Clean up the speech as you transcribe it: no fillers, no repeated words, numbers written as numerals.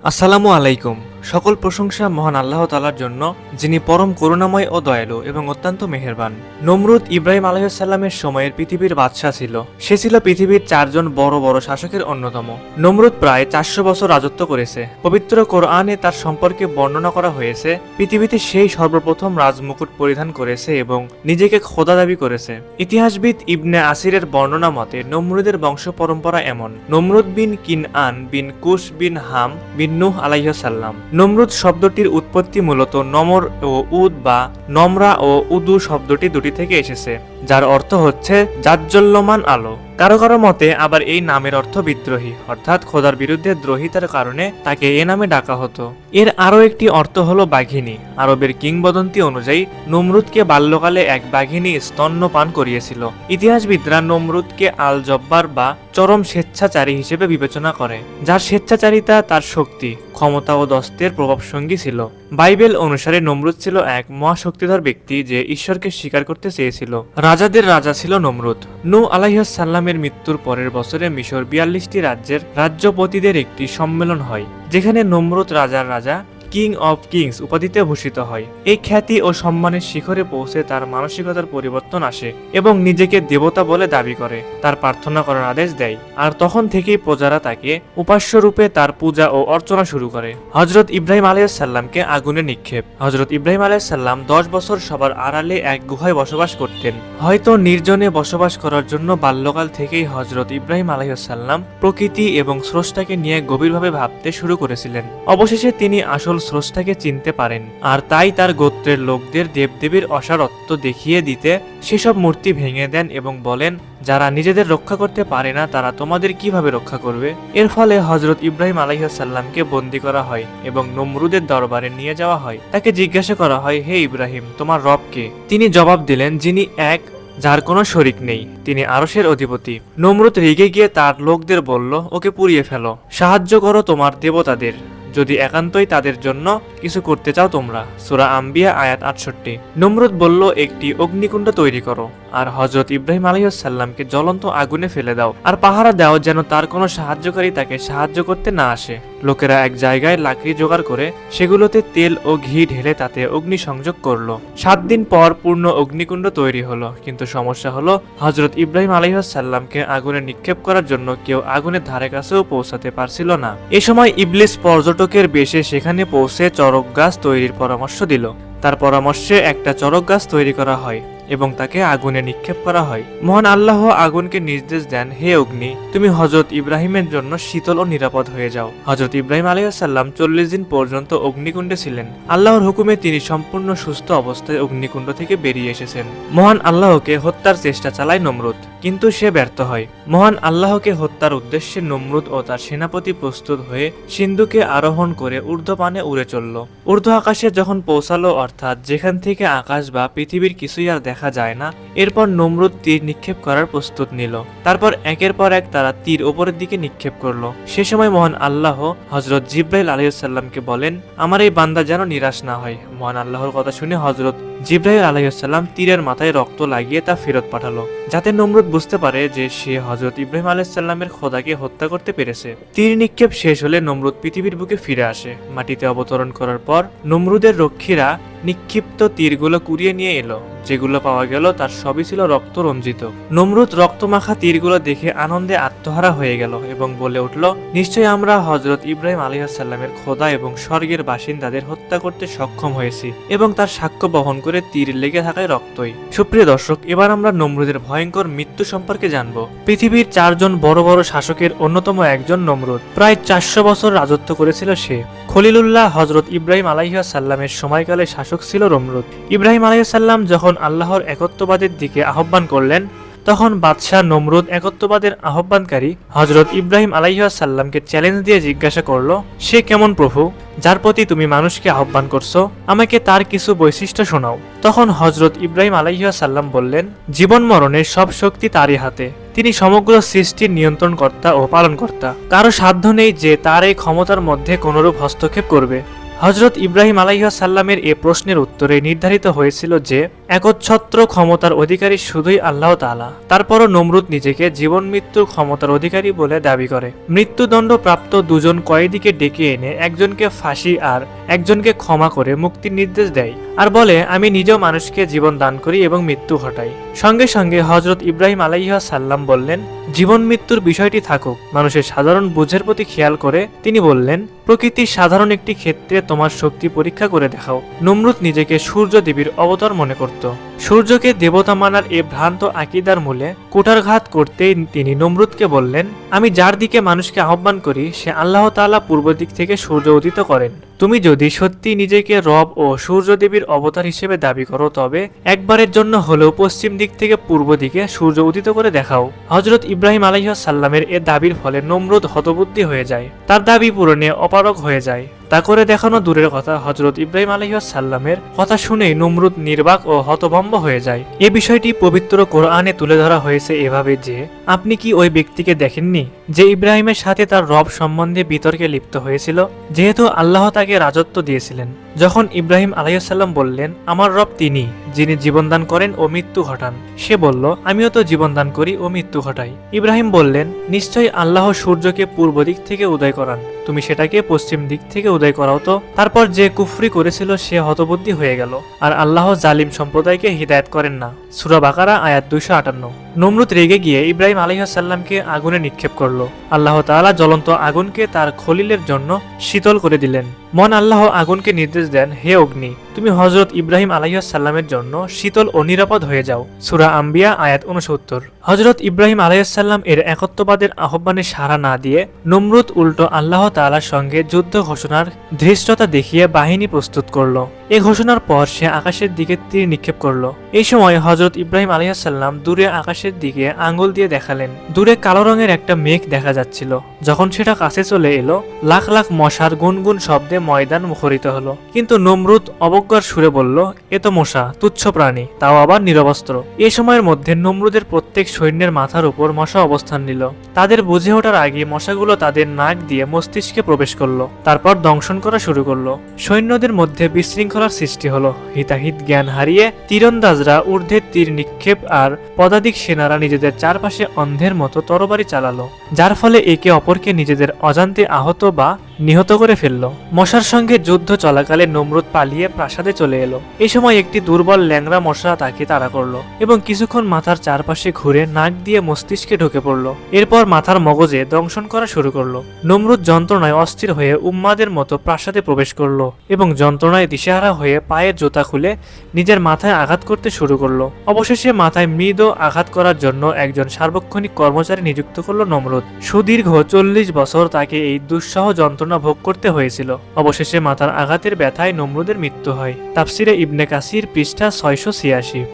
আসসালামু আলাইকুম। সকল প্রশংসা মহান আল্লাহ তাআলার জন্য, যিনি পরম করুণাময় ও দয়ালু এবং অত্যন্ত মেহেরবান। নমরুদ ইব্রাহিম আলাইহিস সালামের সময়ের পৃথিবীর বাদশাহ ছিল। সে ছিল পৃথিবীর চারজন বড় বড় শাসকের অন্যতম। নমরুদ প্রায় 400 বছর রাজত্ব করেছে। পবিত্র কোরআনে তার সম্পর্কে বর্ণনা করা হয়েছে, পৃথিবীতে সেই সর্বপ্রথম রাজমুকুট পরিধান করেছে এবং নিজেকে খোদা দাবি করেছে। ইতিহাসবিদ ইবনে আসিরের বর্ণনা মতে নমরুদের বংশ পরম্পরা এমন: নমরুদ বিন কিনআন বিন কুশ বিন হাম বিন নূহ আলাইহিস সালাম। নমরুদ শব্দটির উৎপত্তি মূলত নমর ও উদ বা নম্রা ও উদু শব্দটি দুটি থেকে এসেছে, যার অর্থ হচ্ছে জাজ্জল্যমান আলো। কারো কারো মতে আবার এই নামের অর্থ বিদ্রোহী, অর্থাৎ খোদার বিরুদ্ধে দ্রোহিতার কারণে তাকে এ নামে ডাকা হতো। এর আরও একটি অর্থ হলো বাঘিনী। আরবের কিংবদন্তি অনুযায়ী নমরুদকে বাল্যকালে এক বাঘিনী স্তন্যপান করিয়েছিল। ইতিহাসবিদরা নমরুদকে আল জব্বার বা চরম স্বেচ্ছাচারী হিসেবে বিবেচনা করে, যার স্বেচ্ছাচারিতা তার শক্তি, ক্ষমতা ও দস্তের প্রভাবসঙ্গী ছিল। বাইবেল অনুসারে নমরুদ ছিল এক মহাশক্তিধর ব্যক্তি যে ঈশ্বরকে স্বীকার করতে চেয়েছিল। রাজাদের রাজা ছিল নমরুদ। নূহ আলাইহিস সালামের মৃত্যুর পরের বছরে মিশর 42টি রাজ্যের রাজ্যপতিদের একটি সম্মেলন হয়, যেখানে নমরুদ রাজার রাজা, কিং অফ কিংস উপাধিতে ভূষিত হয়। এই খ্যাতি ও সম্মানের শিখরে পৌঁছে তার মানসিকতার পরিবর্তন আসে এবং নিজেকে দেবতা বলে দাবি করে, তার প্রার্থনা করার আদেশ দেয়। আর তখন থেকেই প্রজারা তাকে উপাস্য রূপে তার পূজা ও অর্চনা শুরু করে। হযরত ইব্রাহিম আলাইহিস সালামকে আগুনে নিক্ষেপ। হযরত ইব্রাহিম আলাইহিস সালাম 10 বছর সবার আড়ালে এক গুহায় বসবাস করতেন। হয়তো নির্জনে বসবাস করার জন্য বাল্যকাল থেকেই হযরত ইব্রাহিম আলাইহিস সালাম প্রকৃতি এবং স্রষ্টাকে নিয়ে গভীরভাবে ভাবতে শুরু করেছিলেন। অবশেষে তিনি আসল স্রষ্টাকে চিনতে পারেন, আর তাই তার গোত্রের লোকদের দেবদেবীর অসারত্ব দেখিয়ে দিতে সেসব মূর্তি ভেঙে দেন এবং বলেন, যারা নিজেদের রক্ষা করতে পারে না তারা তোমাদের কিভাবে রক্ষা করবে। এর ফলে হযরত ইব্রাহিম আলাইহিস সালামকে বন্দী করা হয় এবং নমরুদের দরবারে নিয়ে যাওয়া হয়। তাকে জিজ্ঞাসা করা হয়, হে ইব্রাহিম, তোমার রব কে? তিনি জবাব দিলেন, যিনি এক, যার কোনো শরিক নেই, তিনি আরশের অধিপতি। নমরুদ রেগে গিয়ে তার লোকদের বলল, ওকে পুড়িয়ে ফেলো, সাহায্য করো তোমার দেবতাদের, যদি একান্তই তাদের জন্য কিছু করতে চাও তোমরা। সূরা আম্বিয়া আয়াত 68। নমরুদ বলল, একটি অগ্নিকুণ্ড তৈরি করো আর হযরত ইব্রাহিম আলাইহিস সালামকে জ্বলন্ত আগুনে ফেলে দাও, আর পাহারা দাও যেন তার কোনো সাহায্যকারী তাকে সাহায্য করতে না আসে। লোকেরা এক জায়গায় লাকড়ি জোগাড় করে সেগুলোতে তেল ও ঘি ঢেলে তাতে অগ্নি সংযোগ করলো। 7 দিন পর পূর্ণ অগ্নিকুণ্ড তৈরি হলো, কিন্তু সমস্যা হলো হযরত ইব্রাহিম আলাইহিস সালামকে আগুনে নিক্ষেপ করার জন্য কেউ আগুনের ধারে কাছেও পৌঁছাতে পারছিল না। এ সময় ইবলিস পর্যটকের বেশে সেখানে পৌঁছে চরক গাছ তৈরির পরামর্শ দিল। তার পরামর্শে একটা চরক গাছ তৈরি করা হয় এবং তাকে আগুনে নিক্ষেপ করা হয়। মহান আল্লাহ আগুনকে নির্দেশ দেন, হে অগ্নি, তুমি হযরত ইব্রাহিমের জন্য শীতল ও নিরাপদ হয়ে যাও। হযরত ইব্রাহিম আলাইহিস সালাম 40 দিন পর্যন্ত অগ্নিকুণ্ডে ছিলেন। আল্লাহর হুকুমে তিনি সম্পূর্ণ সুস্থ অবস্থায় অগ্নিকুণ্ড থেকে বেরিয়ে এসেছেন। মহান আল্লাহকে হত্যার চেষ্টা চালায় নমরুদ, কিন্তু সে ব্যর্থ হয়। মহান আল্লাহকে হত্যার উদ্দেশ্যে নমরুদ ও তার সেনাপতি প্রস্তুত হয়ে সিন্ধুকে আরোহণ করে ঊর্ধ্বপানে উড়ে চলল। ঊর্ধ্ব আকাশে যখন পৌঁছালো, অর্থাৎ যেখান থেকে আকাশ বা পৃথিবীর কিছুই আর দেখা যায় না, এরপর নমরুদ তীর নিক্ষেপ করার প্রস্তুত নিল। তারপর একের পর এক তারা তীর উপরের দিকে নিক্ষেপ করলো। সে সময় মহান আল্লাহ হযরত জিবরাইল আলাইহিস সালামকে বলেন, আমার এই বান্দা যেন নিরাশ না হয়। মহান আল্লাহর কথা শুনে হযরত জিবরাইল আলাইহিস সালাম তীরের মাথায় রক্ত লাগিয়ে তা ফেরত পাঠালো, যাতে নমরুদ বুঝতে পারে যে সে হযরত ইব্রাহিম আলাইহিস সালামের খোদাকে হত্যা করতে পেরেছে। তীর নিক্ষেপ শেষ হলে নমরুদ পৃথিবীর বুকে ফিরে আসে। মাটিতে অবতরণ করার পর নমরুদের রক্ষীরা নিক্ষিপ্ত তীরগুলো কুড়িয়ে নিয়ে এলো। যেগুলো পাওয়া গেল তার সবই ছিল রক্ত রঞ্জিত। নমরুদ রক্তমাখা তীরগুলো দেখে আনন্দে আত্মহারা হয়ে গেল এবং বলে উঠল, নিশ্চয়ই আমরা হযরত ইব্রাহিম আলাইহিস সালামের খোদা এবং স্বর্গের বাসিন্দাদের হত্যা করতে সক্ষম হয়েছি এবং তার সাক্ষ্য বহন করে তীর লেগে থাকায় রক্তই। সুপ্রিয় দর্শক, এবার আমরা নমরুদের ভয়ঙ্কর মৃত্যু সম্পর্কে জানব। পৃথিবীর 4 জন বড় বড় শাসকের অন্যতম একজন নমরুদ। প্রায় 400 বছর রাজত্ব করেছিল সে। খলিলুল্লাহ হযরত ইব্রাহিম আলাইহিস সালামের সময়কালে শাসক ছিল নমরুদ। ইব্রাহিম আলাইহিস সালাম যখন আল্লাহর একত্ববাদের দিকে আহ্বান করলেন, তখন বাদশাহ নমরুদ একত্ববাদের আহ্বানকারী হযরত ইব্রাহিম আলাইহিস সালামকে চ্যালেঞ্জ দিয়ে জিজ্ঞাসা করলো, সে কেমন প্রভু যার প্রতি তুমি মানুষকে আহ্বান করছো? আমাকে তার কিছু বৈশিষ্ট্য শোনাও। তখন হযরত ইব্রাহিম আলাইহিস সালাম বললেন, জীবন মরণের সব শক্তি তারই হাতে। তিনি সমগ্র সৃষ্টির নিয়ন্ত্রণকর্তা ও পালনকর্তা। কারো সাধ্য নেই যে তার এই ক্ষমতার মধ্যে কোনরূপ হস্তক্ষেপ করবে। হযরত ইব্রাহিম আলাইহিস সালামের এ প্রশ্নের উত্তরে নির্ধারিত হয়েছিল যে একচ্ছত্র ক্ষমতার অধিকারী শুধুই আল্লাহ তাআলা। তারপরও নমরুদ নিজেকে জীবন মৃত্যুর ক্ষমতার অধিকারী বলে দাবি করে। মৃত্যুদণ্ড প্রাপ্ত দুজন কয়েদিকে ডেকে এনে একজনকে ফাঁসি আর একজনকে ক্ষমা করে মুক্তির নির্দেশ দেয়, আর বলে আমি নিজেও মানুষকে জীবন দান করি এবং মৃত্যু ঘটাই। সঙ্গে সঙ্গে হযরত ইব্রাহিম আলাইহিস সালাম বললেন, জীবন মৃত্যুর বিষয়টি থাকুক, মানুষের সাধারণ বুঝের প্রতি খেয়াল করে তিনি বললেন, প্রকৃতির সাধারণ একটি ক্ষেত্রে তোমার শক্তি পরীক্ষা করে দেখাও। নমরুদ নিজেকে সূর্য দেবীর অবতার মনে করত। সূর্যকে দেবতা মানার এ ভ্রান্ত আকিদার মূলে কুঠারঘাত করতেই তিনি নমরুদকে বললেন, আমি যার দিকে মানুষকে আহ্বান করি সে আল্লাহ তাআলা পূর্ব দিক থেকে সূর্য উদিত করেন। তুমি যদি সত্যি নিজেকে রব ও সূর্য দেবীর অবতার হিসেবে দাবি করো তবে একবারের জন্য হলেও পশ্চিম দিক থেকে পূর্ব দিকে সূর্য উদিত করে দেখাও। হযরত ইব্রাহিম আলাইহিস সালামের এ দাবির ফলে নমরুদ হতবুদ্ধি হয়ে যায়, তার দাবি পূরণে অপারগ হয়ে যায়। তা করে দেখানো দূরের কথা, হযরত ইব্রাহিম আলাইহিস সালামের কথা শুনেই নমরুদ নির্বাক ও হতভম্ব হয়ে যায়। এ বিষয়টি পবিত্র কোরআনে তুলে ধরা হয়েছে এভাবে যে, আপনি কি ওই ব্যক্তিকে দেখেননি যে ইব্রাহিমের সাথে তার রব সম্বন্ধে বিতর্কে লিপ্ত হয়েছিল, যেহেতু আল্লাহ তাকে রাজত্ব দিয়েছিলেন। যখন ইব্রাহিম আলাইহিস সালাম বললেন, আমার রব তিনি যিনি জীবনদান করেন ও মৃত্যু ঘটান, সে বলল, আমিও তো জীবনদান করি ও মৃত্যু ঘটাই। ইব্রাহিম বললেন, নিশ্চয়ই আল্লাহ সূর্যকে পূর্ব দিক থেকে উদয় করান, তুমি সেটাকে পশ্চিম দিক থেকে উদয় করাও তো। তারপর যে কুফরি করেছিল সে হতবুদ্ধি হয়ে গেল, আর আল্লাহ জালিম সম্প্রদায়কে হিদায়াত করেন না। সূরা বাকারা আয়াত 258। নমরুদ রেগে গিয়ে ইব্রাহিম আলাইহিস সালামকে আগুনে নিক্ষেপ করলো। আল্লাহ তাআলা জ্বলন্ত আগুনকে তার খলিলের জন্য শীতল করে দিলেন। মন আল্লাহ আগুনকে নির্দেশ দেন, হে অগ্নি, তুমি হযরত ইব্রাহিম আলাইহিস সালামের জন্য শীতল ও নিরাপদ হয়ে যাও। সূরা আম্বিয়া আয়াত 69। হযরত ইব্রাহিম আলাইহিস সালাম এর একত্ববাদের আহ্বানে সাড়া না দিয়ে নমরুদ উল্টো আল্লাহ তাআলার সঙ্গে যুদ্ধ ঘোষণার ধৃষ্টতা দেখিয়ে বাহিনী প্রস্তুত করলো। এই ঘোষণার পর সে আকাশের দিকে তীর নিক্ষেপ করলো। এই সময় হযরত ইব্রাহিম আলাইহিস সালাম দূরে আকাশের দিকে আঙ্গুল দিয়ে দেখালেন। দূরে কালো রঙের একটা মেঘ দেখা যাচ্ছিল। যখন সেটা কাছে চলে এলো, লাখ লাখ মশার গুনগুন শব্দে ময়দান মুখরিত হলো। কিন্তু নমরুদ অবজ্ঞার সুরে বলল, এ তো মশা, তুচ্ছ প্রাণী, তাও আবার নিরবস্ত্র। এ সময়ের মধ্যে নমরুদের প্রত্যেক সৈন্যের মাথার উপর মশা অবস্থান নিল। তাদের বুঝে ওঠার আগে মশাগুলো তাদের নাক দিয়ে মস্তিষ্কে প্রবেশ করলো, তারপর দংশন করা শুরু করলো। সৈন্যদের মধ্যে বিশৃঙ্খলার সৃষ্টি হলো। হিতাহিত জ্ঞান হারিয়ে তীরন্দাজরা ঊর্ধ্বে তীর নিক্ষেপ আর পদাতিক সেনারা নিজেদের চারপাশে অন্ধের মতো তরবারি চালালো, যার ফলে একে অপরকে নিজেদের অজান্তে আহত বা নিহত করে ফেললো। মশার সঙ্গে যুদ্ধ চলাকালে নমরুদ পালিয়ে প্রাসাদে চলে এলো। এই সময় একটি দুর্বল ল্যাংড়া মশা তাকে তাড়া করলো এবং কিছুক্ষণ মাথার চারপাশে ঘুরে নাক দিয়ে মস্তিষ্কে ঢুকে পড়লো। এরপর মাথার মগজে দংশন করা শুরু করলো। নমরুদ যন্ত্রণায় অস্থির হয়ে উম্মাদের মতো প্রাসাদে প্রবেশ করলো এবং যন্ত্রণায় দিশেহারা হয়ে পায়ের জুতা খুলে নিজের মাথায় আঘাত করতে শুরু করলো। অবশেষে মাথায় মৃদু আঘাত করার জন্য একজন সার্বক্ষণিক কর্মচারী নিযুক্ত করলো নমরুদ। সুদীর্ঘ 40 বছর তাকে এই দুঃসহ যন্ত্রণা ভোগ করতে হয়েছিল। অবশেষে মাথার আঘাতের ব্যথায় নমরুদের মৃত্যু হয়। তাফসিরে ইবনে কাসির পৃষ্ঠা 686।